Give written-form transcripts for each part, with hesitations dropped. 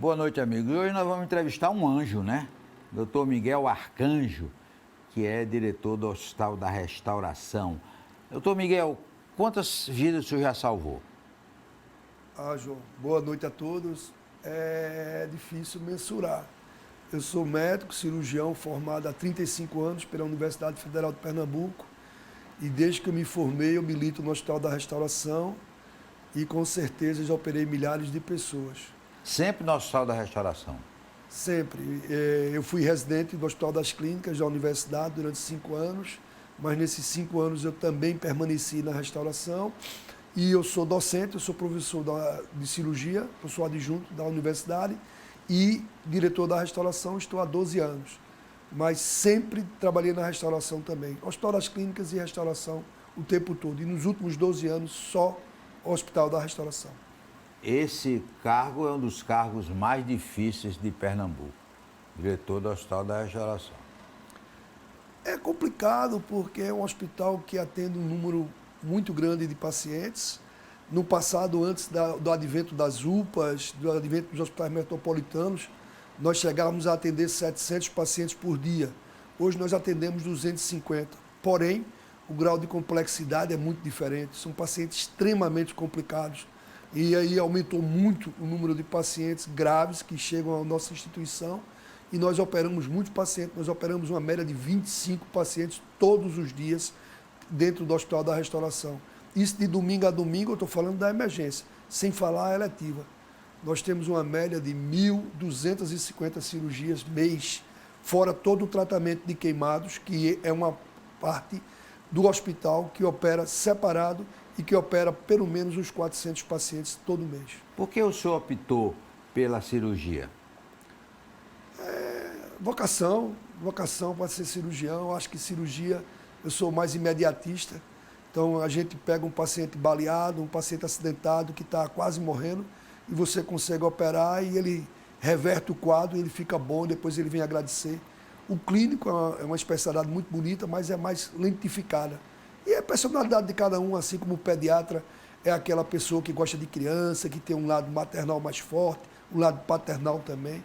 Boa noite, amigos. Hoje nós vamos entrevistar um anjo, né? Dr. Miguel Arcanjo, que é diretor do Hospital da Restauração. Doutor Miguel, quantas vidas o senhor já salvou? João, boa noite a todos. É difícil mensurar. Eu sou médico, cirurgião, formado há 35 anos pela Universidade Federal de Pernambuco e desde que eu me formei eu milito no Hospital da Restauração e com certeza já operei milhares de pessoas. Sempre no Hospital da Restauração? Sempre. Eu fui residente do Hospital das Clínicas da Universidade durante 5 anos, mas nesses 5 anos eu também permaneci na restauração. E eu sou docente, eu sou professor de cirurgia, professor adjunto da universidade e diretor da restauração, estou há 12 anos. Mas sempre trabalhei na restauração também. Hospital das Clínicas e restauração o tempo todo. E nos últimos 12 anos, só Hospital da Restauração. Esse cargo é um dos cargos mais difíceis de Pernambuco, diretor do Hospital da Restauração. É complicado porque é um hospital que atende um número muito grande de pacientes. No passado, antes do advento das UPAs, do advento dos hospitais metropolitanos, nós chegávamos a atender 700 pacientes por dia. Hoje nós atendemos 250. Porém, o grau de complexidade é muito diferente. São pacientes extremamente complicados. E aí aumentou muito o número de pacientes graves que chegam à nossa instituição. E nós operamos muitos pacientes. Nós operamos uma média de 25 pacientes todos os dias dentro do Hospital da Restauração. Isso de domingo a domingo, eu estou falando da emergência, sem falar a eletiva. Nós temos uma média de 1.250 cirurgias mês, fora todo o tratamento de queimados, que é uma parte do hospital que opera separado e que opera pelo menos uns 400 pacientes todo mês. Por que o senhor optou pela cirurgia? Vocação para ser cirurgião. Eu acho que cirurgia, eu sou mais imediatista. Então, a gente pega um paciente baleado, um paciente acidentado que está quase morrendo e você consegue operar e ele reverte o quadro, ele fica bom, depois ele vem agradecer. O clínico é uma especialidade muito bonita, mas é mais lentificada. E a personalidade de cada um, assim como o pediatra é aquela pessoa que gosta de criança, que tem um lado maternal mais forte, um lado paternal também.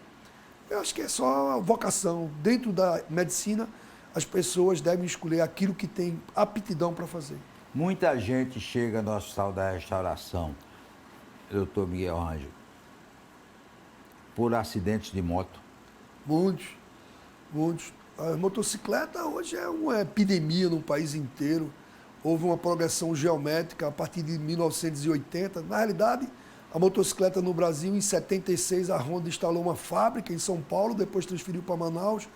Eu acho que é só a vocação. Dentro da medicina, as pessoas devem escolher aquilo que tem aptidão para fazer. Muita gente chega no Hospital da Restauração, doutor Miguel Arcanjo, por acidentes de moto. Muitos, muitos. A motocicleta hoje é uma epidemia no país inteiro. Houve uma progressão geométrica a partir de 1980. Na realidade, a motocicleta no Brasil, em 76, a Honda instalou uma fábrica em São Paulo, depois transferiu para Manaus.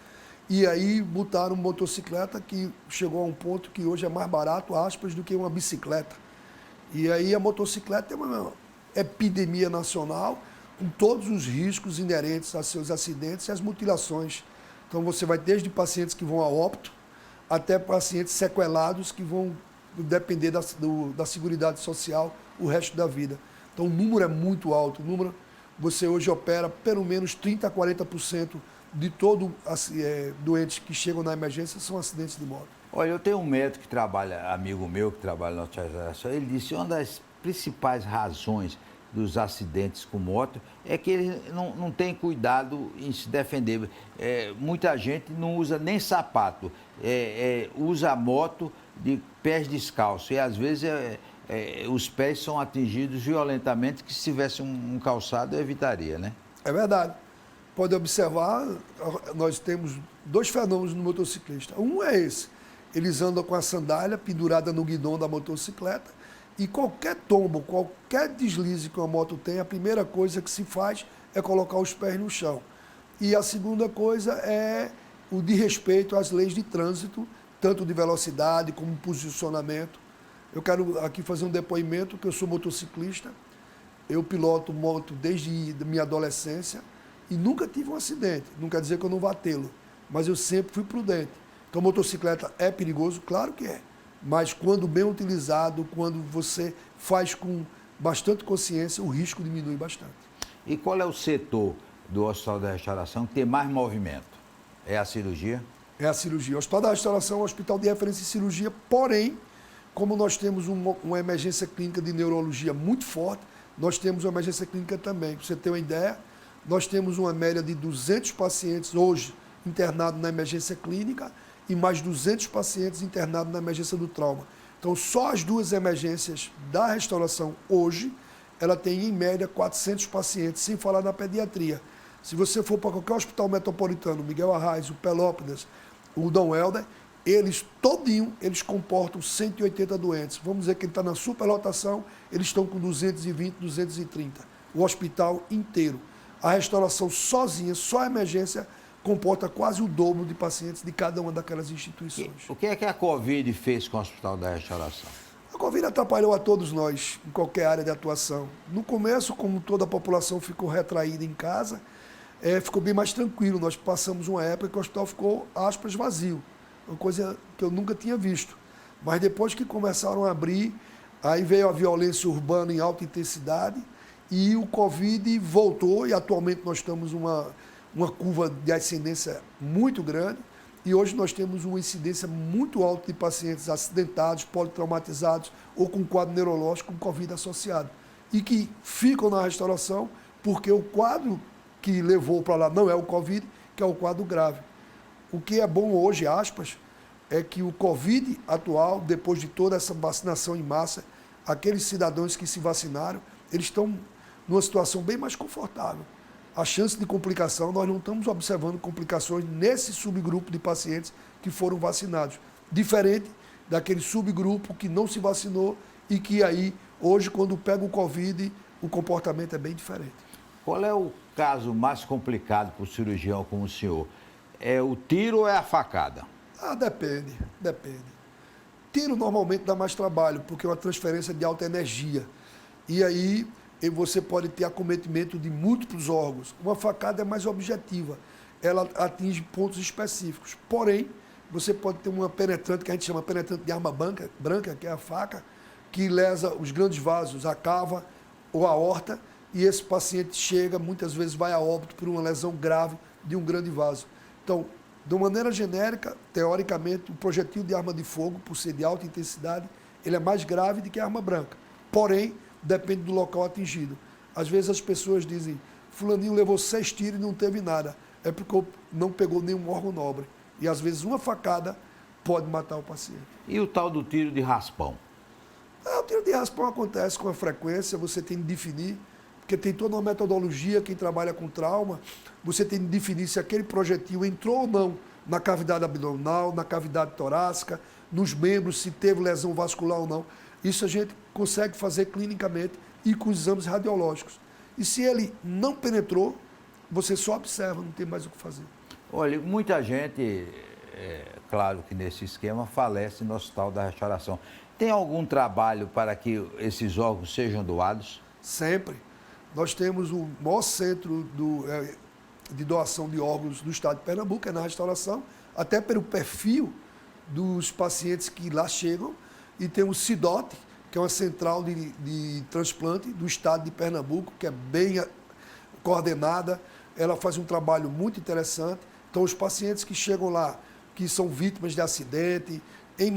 E aí botaram motocicleta que chegou a um ponto que hoje é mais barato, aspas, do que uma bicicleta. E aí a motocicleta é uma epidemia nacional, com todos os riscos inerentes a seus acidentes e às mutilações. Então você vai desde pacientes que vão a óbito, até pacientes sequelados que vão depender da Seguridade Social o resto da vida. Então o número é muito alto. Você hoje opera pelo menos 30% a 40% de todo doentes que chegam na emergência são acidentes de moto. Olha, eu tenho um médico que trabalha, amigo meu, que trabalha na Hospital, ele disse que uma das principais razões dos acidentes com moto é que ele não tem cuidado em se defender. Muita gente não usa nem sapato, usa a moto de pés descalços e às vezes os pés são atingidos violentamente, que se tivesse um calçado eu evitaria, né? É verdade. Pode observar, nós temos 2 fenômenos no motociclista. Um é esse, eles andam com a sandália pendurada no guidão da motocicleta e qualquer tombo, qualquer deslize que uma moto tem, a primeira coisa que se faz é colocar os pés no chão. E a segunda coisa é o desrespeito às leis de trânsito, tanto de velocidade como posicionamento. Eu quero aqui fazer um depoimento que eu sou motociclista, eu piloto moto desde a minha adolescência, e nunca tive um acidente, não quer dizer que eu não vá tê-lo, mas eu sempre fui prudente. Então, motocicleta é perigoso? Claro que é, mas quando bem utilizado, quando você faz com bastante consciência, o risco diminui bastante. E qual é o setor do Hospital da Restauração que tem mais movimento? É a cirurgia? É a cirurgia. O Hospital da Restauração é um hospital de referência em cirurgia, porém, como nós temos uma emergência clínica de neurologia muito forte, nós temos uma emergência clínica também. Para você ter uma ideia, nós temos uma média de 200 pacientes hoje internados na emergência clínica e mais 200 pacientes internados na emergência do trauma. Então, só as duas emergências da restauração hoje, ela tem em média 400 pacientes, sem falar na pediatria. Se você for para qualquer hospital metropolitano, Miguel Arraes, o Pelópidas, o Dom Helder, eles comportam 180 doentes. Vamos dizer que ele está na superlotação, eles estão com 220, 230. O hospital inteiro. A restauração sozinha, só a emergência, comporta quase o dobro de pacientes de cada uma daquelas instituições. O que é que a Covid fez com o Hospital da Restauração? A Covid atrapalhou a todos nós, em qualquer área de atuação. No começo, como toda a população ficou retraída em casa, ficou bem mais tranquilo. Nós passamos uma época que o hospital ficou, aspas, vazio. Uma coisa que eu nunca tinha visto. Mas depois que começaram a abrir, aí veio a violência urbana em alta intensidade e o Covid voltou e atualmente nós estamos uma curva de ascendência muito grande e hoje nós temos uma incidência muito alta de pacientes acidentados, politraumatizados ou com quadro neurológico com Covid associado e que ficam na restauração porque o quadro que levou para lá não é o Covid, que é o quadro grave. O que é bom hoje, aspas, é que o Covid atual, depois de toda essa vacinação em massa, aqueles cidadãos que se vacinaram, eles estão numa situação bem mais confortável. A chance de complicação, nós não estamos observando complicações nesse subgrupo de pacientes que foram vacinados. Diferente daquele subgrupo que não se vacinou e que aí, hoje, quando pega o Covid, o comportamento é bem diferente. Qual é o caso mais complicado para o cirurgião como o senhor? É o tiro ou é a facada? Depende. Tiro normalmente dá mais trabalho, porque é uma transferência de alta energia. E aí você pode ter acometimento de múltiplos órgãos. Uma facada é mais objetiva, ela atinge pontos específicos. Porém, você pode ter uma penetrante, que a gente chama penetrante de arma branca, que é a faca, que lesa os grandes vasos, a cava ou a aorta, e esse paciente chega, muitas vezes vai a óbito por uma lesão grave de um grande vaso. Então, de uma maneira genérica, teoricamente, o projetil de arma de fogo, por ser de alta intensidade, ele é mais grave do que a arma branca. Porém, depende do local atingido. Às vezes as pessoas dizem, fulaninho levou 6 tiros e não teve nada. É porque não pegou nenhum órgão nobre. E às vezes uma facada pode matar o paciente. E o tal do tiro de raspão? O tiro de raspão acontece com a frequência, você tem que definir, porque tem toda uma metodologia, quem trabalha com trauma, você tem que definir se aquele projetil entrou ou não na cavidade abdominal, na cavidade torácica, nos membros, se teve lesão vascular ou não. Isso a gente consegue fazer clinicamente e com exames radiológicos. E se ele não penetrou, você só observa, não tem mais o que fazer. Olha, muita gente, claro que nesse esquema, falece no Hospital da Restauração. Tem algum trabalho para que esses órgãos sejam doados? Sempre. Nós temos o maior centro de doação de órgãos do estado de Pernambuco, é na restauração, até pelo perfil dos pacientes que lá chegam. E tem o CIDOT, que é uma central de transplante do estado de Pernambuco, que é bem coordenada. Ela faz um trabalho muito interessante. Então, os pacientes que chegam lá, que são vítimas de acidente, em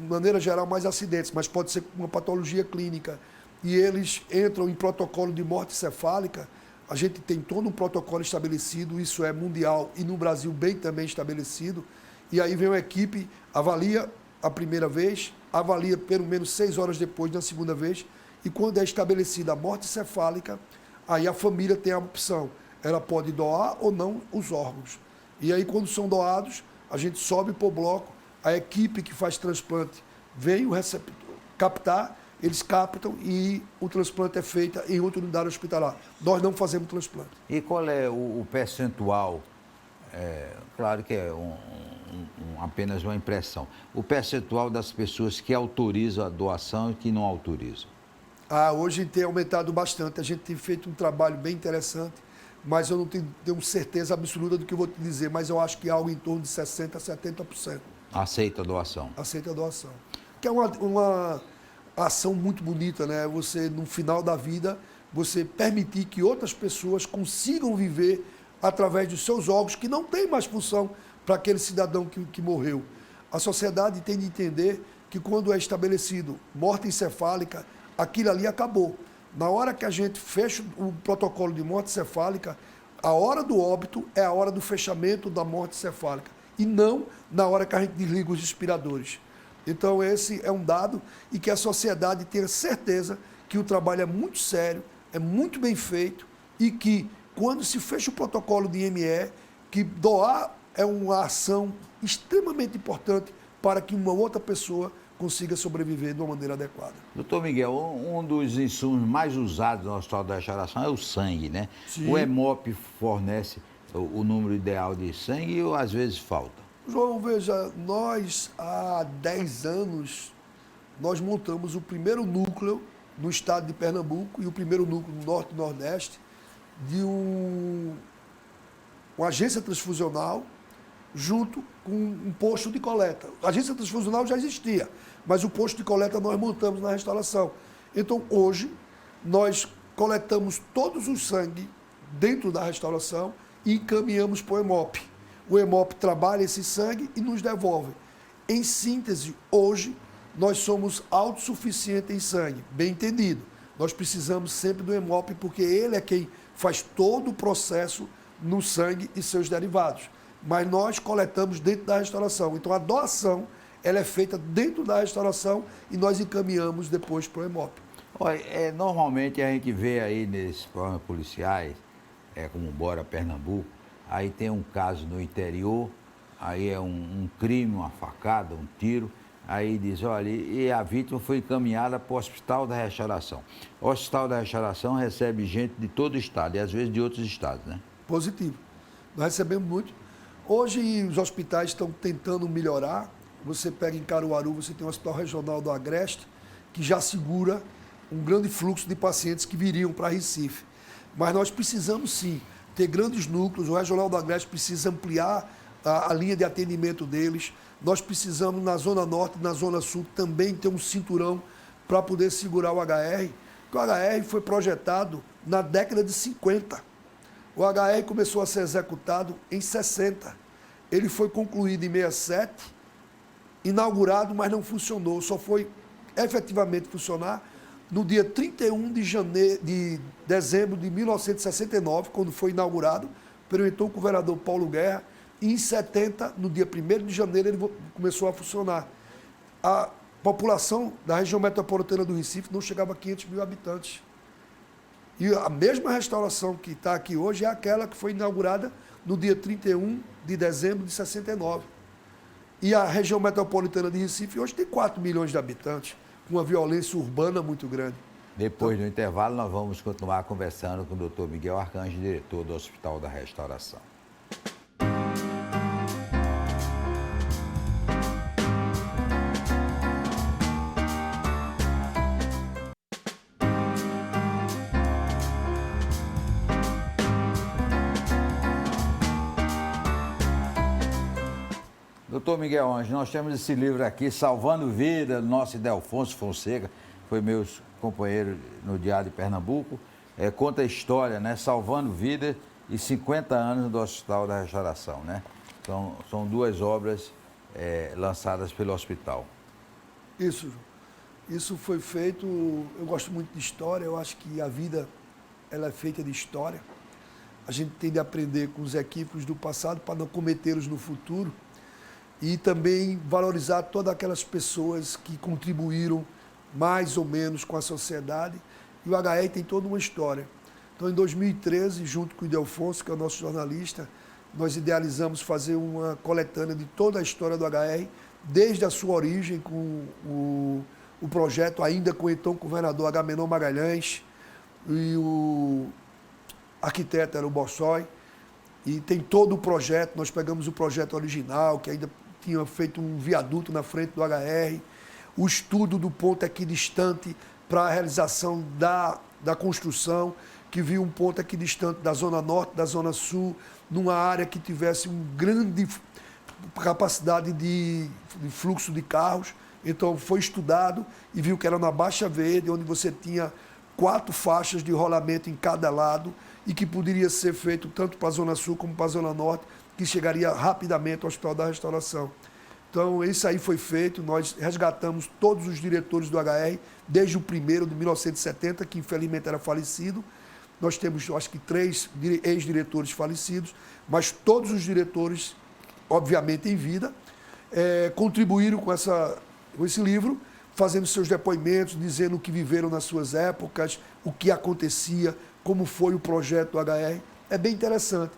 maneira geral, mais acidentes, mas pode ser uma patologia clínica, e eles entram em protocolo de morte cefálica, a gente tem todo um protocolo estabelecido, isso é mundial e no Brasil bem também estabelecido, e aí vem uma equipe, avalia a primeira vez, avalia pelo menos 6 horas depois na segunda vez, e quando é estabelecida a morte cefálica, aí a família tem a opção, ela pode doar ou não os órgãos. E aí quando são doados, a gente sobe para o bloco, a equipe que faz transplante vem o receptor captar, eles captam e o transplante é feito em outra unidade hospitalar. Nós não fazemos transplante. E qual é o percentual, claro que é apenas uma impressão, o percentual das pessoas que autorizam a doação e que não autorizam? Hoje tem aumentado bastante, a gente tem feito um trabalho bem interessante, mas eu não tenho certeza absoluta do que eu vou te dizer, mas eu acho que é algo em torno de 60% a 70%. Aceita a doação? Aceita a doação. Que é uma ação muito bonita, né? Você, no final da vida, você permitir que outras pessoas consigam viver através dos seus órgãos, que não tem mais função para aquele cidadão que morreu. A sociedade tem de entender que quando é estabelecido morte encefálica, aquilo ali acabou. Na hora que a gente fecha o protocolo de morte cefálica, A hora do óbito é a hora do fechamento da morte cefálica e não na hora que a gente desliga os respiradores. Então esse é um dado e que a sociedade tenha certeza que o trabalho é muito sério, é muito bem feito e que quando se fecha o protocolo de IME, que doar é uma ação extremamente importante para que uma outra pessoa consiga sobreviver de uma maneira adequada. Doutor Miguel, um dos insumos mais usados no Hospital da Restauração é o sangue, né? Sim. O Hemop fornece o número ideal de sangue ou às vezes falta? João, veja, nós há 10 anos, nós montamos o primeiro núcleo no estado de Pernambuco e o primeiro núcleo no Norte e Nordeste de uma agência transfusional junto com um posto de coleta. A agência transfusional já existia, mas o posto de coleta nós montamos na restauração. Então, hoje, nós coletamos todos os sangue dentro da restauração e encaminhamos para o Hemop. O Hemop trabalha esse sangue e nos devolve. Em síntese, hoje, nós somos autossuficientes em sangue, bem entendido. Nós precisamos sempre do Hemop porque ele é quem faz todo o processo no sangue e seus derivados. Mas nós coletamos dentro da restauração. Então, a doação ela é feita dentro da restauração e nós encaminhamos depois para o Hemop. Olha, normalmente a gente vê aí nesses programas policiais, como Bora Pernambuco, aí tem um caso no interior, aí é um crime, uma facada, um tiro, aí diz, olha, e a vítima foi encaminhada para o Hospital da Restauração. O Hospital da Restauração recebe gente de todo o estado e às vezes de outros estados, né? Positivo. Nós recebemos muito. Hoje os hospitais estão tentando melhorar. Você pega em Caruaru, você tem o Hospital Regional do Agreste, que já segura um grande fluxo de pacientes que viriam para Recife. Mas nós precisamos sim ter grandes núcleos, o Regional do Agreste precisa ampliar a linha de atendimento deles. Nós precisamos na Zona Norte e na Zona Sul também ter um cinturão para poder segurar o HR, porque o HR foi projetado na década de 50. O HR começou a ser executado em 60. Ele foi concluído em 67, inaugurado, mas não funcionou. Só foi efetivamente funcionar no dia 31 de dezembro de 1969, quando foi inaugurado, pelo então governador Paulo Guerra, e em 70, no dia 1º de janeiro, ele começou a funcionar. A população da região metropolitana do Recife não chegava a 500 mil habitantes. E a mesma restauração que está aqui hoje é aquela que foi inaugurada no dia 31 de dezembro de 69. E a região metropolitana de Recife hoje tem 4 milhões de habitantes, com uma violência urbana muito grande. Depois do intervalo, nós vamos continuar conversando com o doutor Miguel Arcanjo, diretor do Hospital da Restauração. Doutor Miguel Anjo, nós temos esse livro aqui, Salvando Vida, do nosso Idelfonso Fonseca, foi meu companheiro no Diário de Pernambuco, conta a história, né? Salvando Vida e 50 anos do Hospital da Restauração, né? São duas obras lançadas pelo hospital. Isso, João. Isso foi feito, eu gosto muito de história, eu acho que a vida ela é feita de história. A gente tem de aprender com os equívocos do passado para não cometê-los no futuro. E também valorizar todas aquelas pessoas que contribuíram mais ou menos com a sociedade. E o HR tem toda uma história. Então, em 2013, junto com o Idelfonso, que é o nosso jornalista, nós idealizamos fazer uma coletânea de toda a história do HR, desde a sua origem, com o projeto ainda com o então governador Agamenon Magalhães, e o arquiteto era o Bossói. E tem todo o projeto, nós pegamos o projeto original, que ainda tinha feito um viaduto na frente do HR, o estudo do ponto equidistante para a realização da construção, que viu um ponto equidistante da Zona Norte, da Zona Sul, numa área que tivesse uma grande capacidade de fluxo de carros. Então foi estudado e viu que era na Baixa Verde, onde você tinha 4 faixas de rolamento em cada lado e que poderia ser feito tanto para a Zona Sul como para a Zona Norte, que chegaria rapidamente ao Hospital da Restauração. Então, isso aí foi feito, nós resgatamos todos os diretores do HR, desde o primeiro, de 1970, que infelizmente era falecido, Nós temos, eu acho que 3 ex-diretores falecidos, mas todos os diretores, obviamente em vida, contribuíram com esse livro, fazendo seus depoimentos, dizendo o que viveram nas suas épocas, o que acontecia, como foi o projeto do HR. É bem interessante.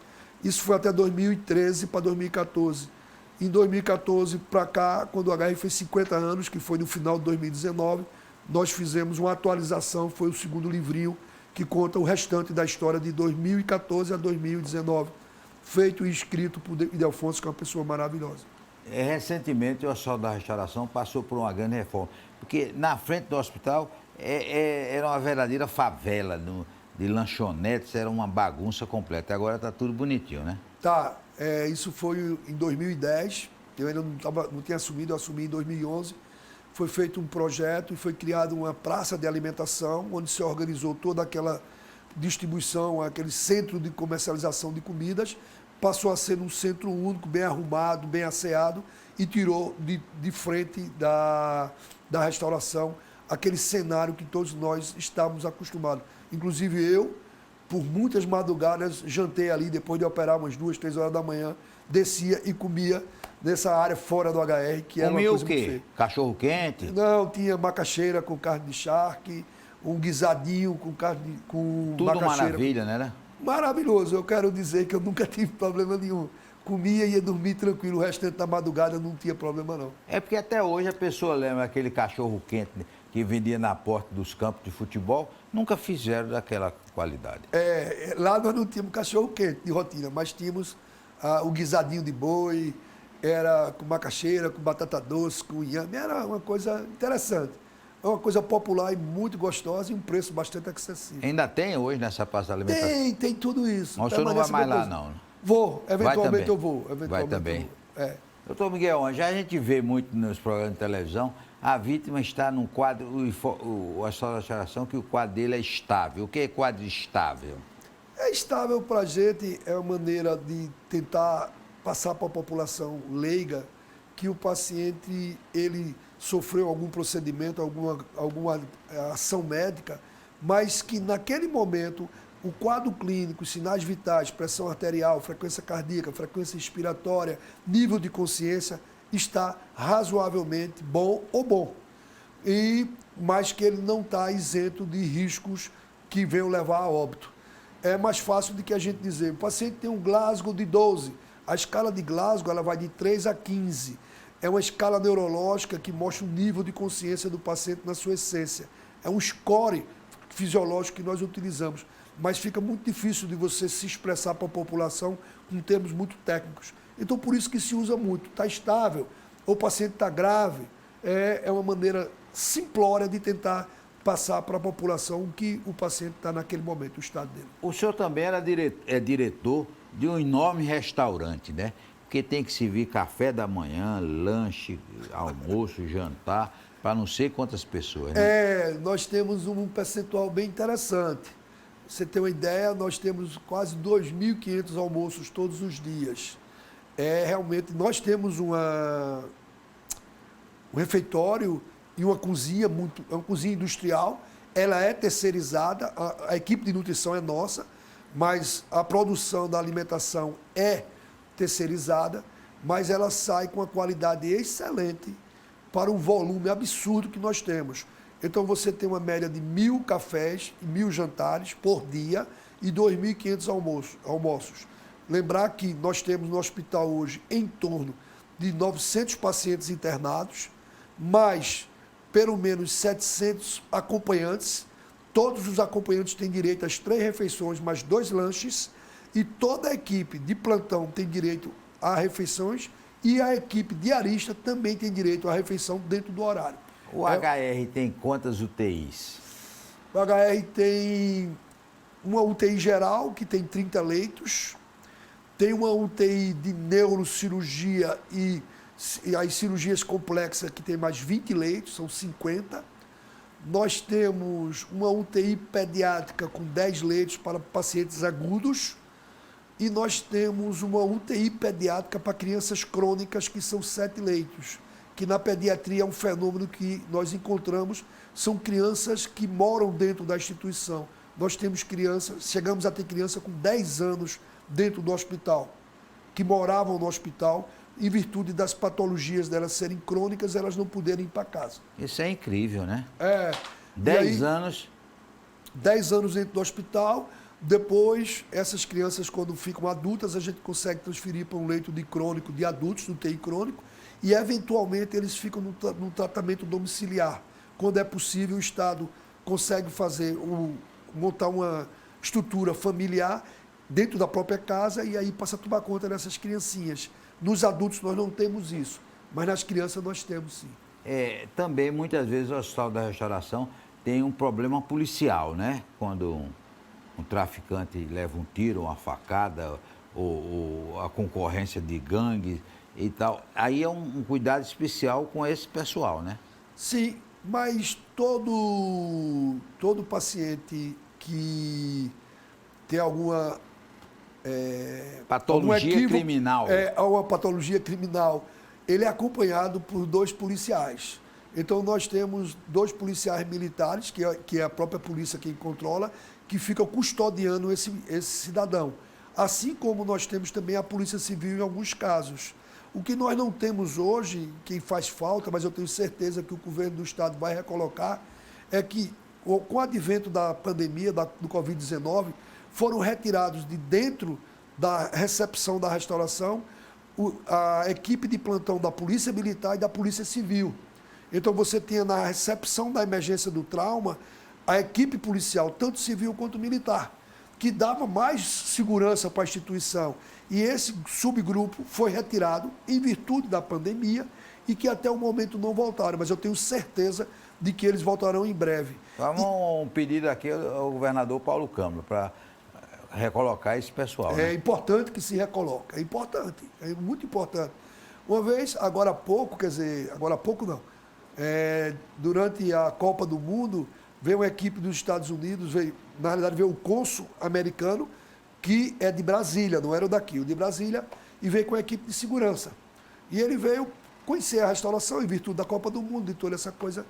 Isso foi até 2013 para 2014. Em 2014 para cá, quando o HR fez 50 anos, que foi no final de 2019, nós fizemos uma atualização, foi o segundo livrinho, que conta o restante da história de 2014 a 2019, feito e escrito por Ildefonso, que é uma pessoa maravilhosa. Recentemente, o Hospital da Restauração passou por uma grande reforma, porque na frente do hospital era uma verdadeira favela de lanchonetes, era uma bagunça completa. Agora está tudo bonitinho, né? Tá, isso foi em 2010, eu ainda não tinha assumido, eu assumi em 2011. Foi feito um projeto e foi criada uma praça de alimentação, onde se organizou toda aquela distribuição, aquele centro de comercialização de comidas, passou a ser um centro único, bem arrumado, bem asseado, e tirou de frente da restauração aquele cenário que todos nós estávamos acostumados. Inclusive eu, por muitas madrugadas, jantei ali, depois de operar umas 2, 3 horas da manhã, descia e comia nessa área fora do HR, que era uma coisa muito feia. Cachorro quente? Não, tinha macaxeira com carne de charque, um guisadinho com carne com tudo macaxeira. Maravilha, né? Maravilhoso. Eu quero dizer que eu nunca tive problema nenhum. Comia e ia dormir tranquilo, o restante da madrugada não tinha problema não. É porque até hoje a pessoa lembra aquele cachorro quente que vendia na porta dos campos de futebol, nunca fizeram daquela qualidade. Lá nós não tínhamos cachorro quente de rotina, mas tínhamos o guisadinho de boi, era com macaxeira, com batata doce, com inhame, era uma coisa interessante. É uma coisa popular e muito gostosa e um preço bastante acessível. Ainda tem hoje nessa praça de alimentação? Tem tudo isso. Mas o senhor não vai mais lá, não? Vou, eventualmente eu vou. Vai também. Doutor Miguel, já a gente vê muito nos programas de televisão, a vítima está num quadro, o Hospital da Restauração, que o quadro dele é estável. O que é quadro estável? É estável para a gente, é uma maneira de tentar passar para a população leiga que o paciente, ele sofreu algum procedimento, alguma ação médica, mas que naquele momento o quadro clínico, sinais vitais, pressão arterial, frequência cardíaca, frequência respiratória, nível de consciência, está razoavelmente bom ou bom. Mas que ele não está isento de riscos que venham levar a óbito. É mais fácil do que a gente dizer, o paciente tem um Glasgow de 12, a escala de Glasgow ela vai de 3 a 15. É uma escala neurológica que mostra o nível de consciência do paciente na sua essência. É um score fisiológico que nós utilizamos, mas fica muito difícil de você se expressar para a população com termos muito técnicos. Então, por isso que se usa muito. Está estável, ou o paciente está grave, é uma maneira simplória de tentar passar para a população o que o paciente está naquele momento, o estado dele. O senhor também é diretor de um enorme restaurante, né? Porque tem que servir café da manhã, lanche, almoço, jantar, para não sei quantas pessoas, né? Nós temos um percentual bem interessante. Você tem uma ideia, nós temos quase 2.500 almoços todos os dias. Realmente, nós temos um refeitório e uma cozinha, uma cozinha industrial. Ela é terceirizada, a equipe de nutrição é nossa, mas a produção da alimentação é terceirizada, mas ela sai com uma qualidade excelente para um volume absurdo que nós temos. Então, você tem uma média de 1.000 cafés e 1.000 jantares por dia e 2.500 almoços. Lembrar que nós temos no hospital hoje em torno de 900 pacientes internados, mais pelo menos 700 acompanhantes. Todos os acompanhantes têm direito às 3 refeições, mais 2 lanches, e toda a equipe de plantão tem direito a refeições e a equipe diarista também tem direito à refeição dentro do horário. O HR tem quantas UTIs? O HR tem uma UTI geral, que tem 30 leitos, tem uma UTI de neurocirurgia e as cirurgias complexas, que tem mais 20 leitos, são 50. Nós temos uma UTI pediátrica com 10 leitos para pacientes agudos e nós temos uma UTI pediátrica para crianças crônicas, que são 7 leitos, que na pediatria é um fenômeno que nós encontramos, são crianças que moram dentro da instituição. nós temos crianças, chegamos a ter criança com 10 anos dentro do hospital, que moravam no hospital, em virtude das patologias delas serem crônicas, elas não poderem ir para casa. Isso é incrível, né? 10 anos. 10 anos dentro do hospital, depois essas crianças, quando ficam adultas, a gente consegue transferir para um leito de crônico, de adultos, no TI crônico, e eventualmente eles ficam no tratamento domiciliar. Quando é possível, o Estado consegue montar uma estrutura familiar dentro da própria casa e aí passa a tomar conta dessas criancinhas. Nos adultos nós não temos isso, mas nas crianças nós temos sim. Também, muitas vezes, o Hospital da Restauração tem um problema policial, né? Quando um traficante leva um tiro, uma facada, ou a concorrência de gangues e tal. Aí é um cuidado especial com esse pessoal, né? Sim, mas todo paciente que tem alguma patologia criminal. Uma patologia criminal, ele é acompanhado por 2 policiais. Então, nós temos 2 policiais militares, que é a própria polícia quem controla, que ficam custodiando esse cidadão. Assim como nós temos também a Polícia Civil em alguns casos. O que nós não temos hoje, que faz falta, mas eu tenho certeza que o governo do Estado vai recolocar, é que, com o advento da pandemia, do Covid-19, foram retirados de dentro da recepção da restauração a equipe de plantão da Polícia Militar e da Polícia Civil. Então, você tinha na recepção da emergência do trauma a equipe policial, tanto civil quanto militar, que dava mais segurança para a instituição. E esse subgrupo foi retirado em virtude da pandemia e que até o momento não voltaram, mas eu tenho certeza de que eles voltarão em breve. Vamos pedir aqui ao governador Paulo Câmara para recolocar esse pessoal. É importante que se recoloque, é importante, é muito importante. Uma vez, agora há pouco não, durante a Copa do Mundo, veio uma equipe dos Estados Unidos, na realidade veio o cônsul americano, que é de Brasília, não era o daqui, o de Brasília, e veio com a equipe de segurança. E ele veio conhecer a restauração em virtude da Copa do Mundo e toda essa coisa.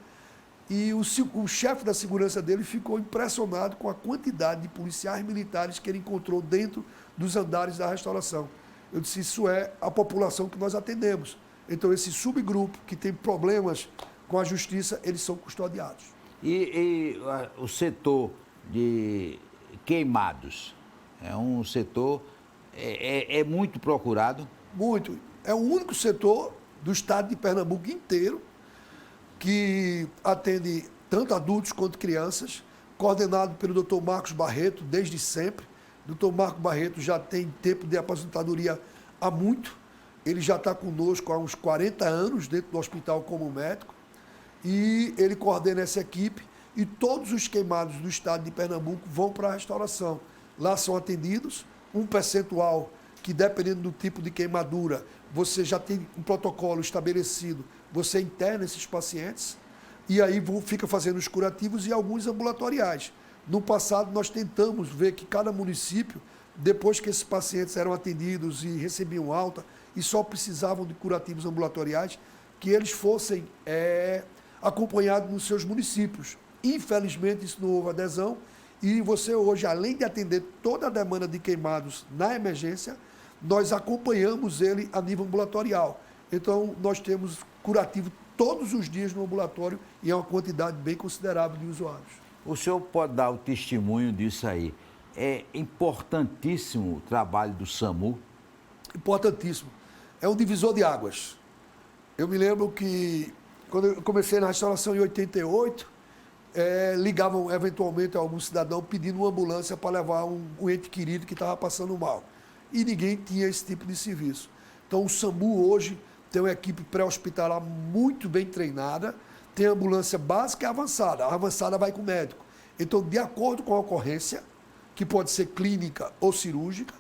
E o chefe da segurança dele ficou impressionado com a quantidade de policiais militares que ele encontrou dentro dos andares da restauração. Eu disse, isso é a população que nós atendemos. Então, esse subgrupo que tem problemas com a justiça, eles são custodiados. E o setor de queimados é um setor muito procurado? Muito. É o único setor do estado de Pernambuco inteiro que atende tanto adultos quanto crianças, coordenado pelo Dr. Marcos Barreto desde sempre. O Dr. Marcos Barreto já tem tempo de aposentadoria há muito. Ele já está conosco há uns 40 anos dentro do hospital como médico. E ele coordena essa equipe e todos os queimados do estado de Pernambuco vão para a restauração. Lá são atendidos, um percentual que, dependendo do tipo de queimadura, você já tem um protocolo estabelecido, você interna esses pacientes e aí fica fazendo os curativos e alguns ambulatoriais. No passado, nós tentamos ver que cada município, depois que esses pacientes eram atendidos e recebiam alta e só precisavam de curativos ambulatoriais, que eles fossem acompanhados nos seus municípios. Infelizmente, isso não houve adesão e você hoje, além de atender toda a demanda de queimados na emergência, nós acompanhamos ele a nível ambulatorial. Então, nós temos curativo todos os dias no ambulatório e é uma quantidade bem considerável de usuários. O senhor pode dar o testemunho disso aí. É importantíssimo o trabalho do SAMU? Importantíssimo. É um divisor de águas. Eu me lembro que, quando eu comecei na restauração em 88, ligavam eventualmente a algum cidadão pedindo uma ambulância para levar um ente querido que estava passando mal. E ninguém tinha esse tipo de serviço. Então, o SAMU hoje tem uma equipe pré-hospitalar muito bem treinada, tem ambulância básica e avançada. A avançada vai com o médico. Então, de acordo com a ocorrência, que pode ser clínica ou cirúrgica,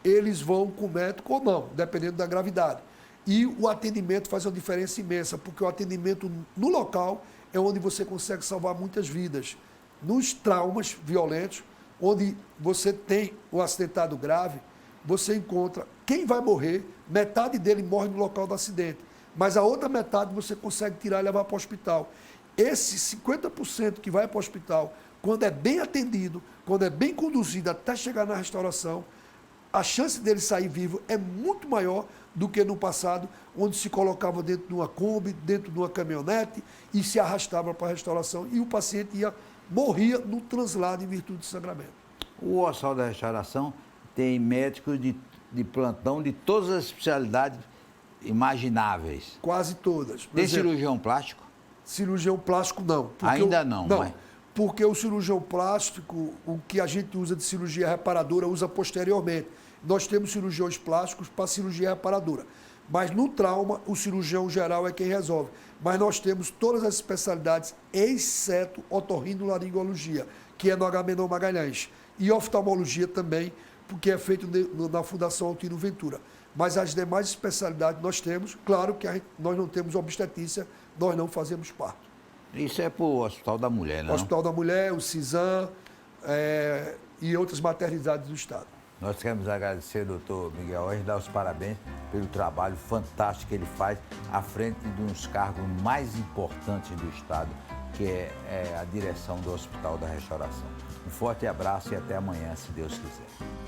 eles vão com o médico ou não, dependendo da gravidade. E o atendimento faz uma diferença imensa, porque o atendimento no local é onde você consegue salvar muitas vidas. Nos traumas violentos, onde você tem um acidentado grave, você encontra quem vai morrer, metade dele morre no local do acidente, mas a outra metade você consegue tirar e levar para o hospital. esse 50% que vai para o hospital, quando é bem atendido, quando é bem conduzido até chegar na restauração, a chance dele sair vivo é muito maior do que no passado, onde se colocava dentro de uma Kombi, dentro de uma caminhonete e se arrastava para a restauração e o paciente morria no translado em virtude de sangramento. O Hospital da Restauração tem médicos de plantão de todas as especialidades imagináveis. Quase todas. Por Tem exemplo, cirurgião plástico? cirurgião plástico não. Ainda não, Não, mas... porque o cirurgião plástico, o que a gente usa de cirurgia reparadora, usa posteriormente. Nós temos cirurgiões plásticos para cirurgia reparadora. Mas no trauma, o cirurgião geral é quem resolve. Mas nós temos todas as especialidades, exceto otorrinolaringologia, que é no Agamenon Magalhães. E oftalmologia também, porque é feito na Fundação Altino Ventura. Mas as demais especialidades nós temos. Claro que nós não temos obstetrícia, nós não fazemos parto. Isso é para o Hospital da Mulher, não? O Hospital da Mulher, o CISAM e outras maternidades do Estado. Nós queremos agradecer ao doutor Miguel Hoje, dar os parabéns pelo trabalho fantástico que ele faz à frente de um dos cargos mais importantes do Estado, que é a direção do Hospital da Restauração. Um forte abraço e até amanhã, se Deus quiser.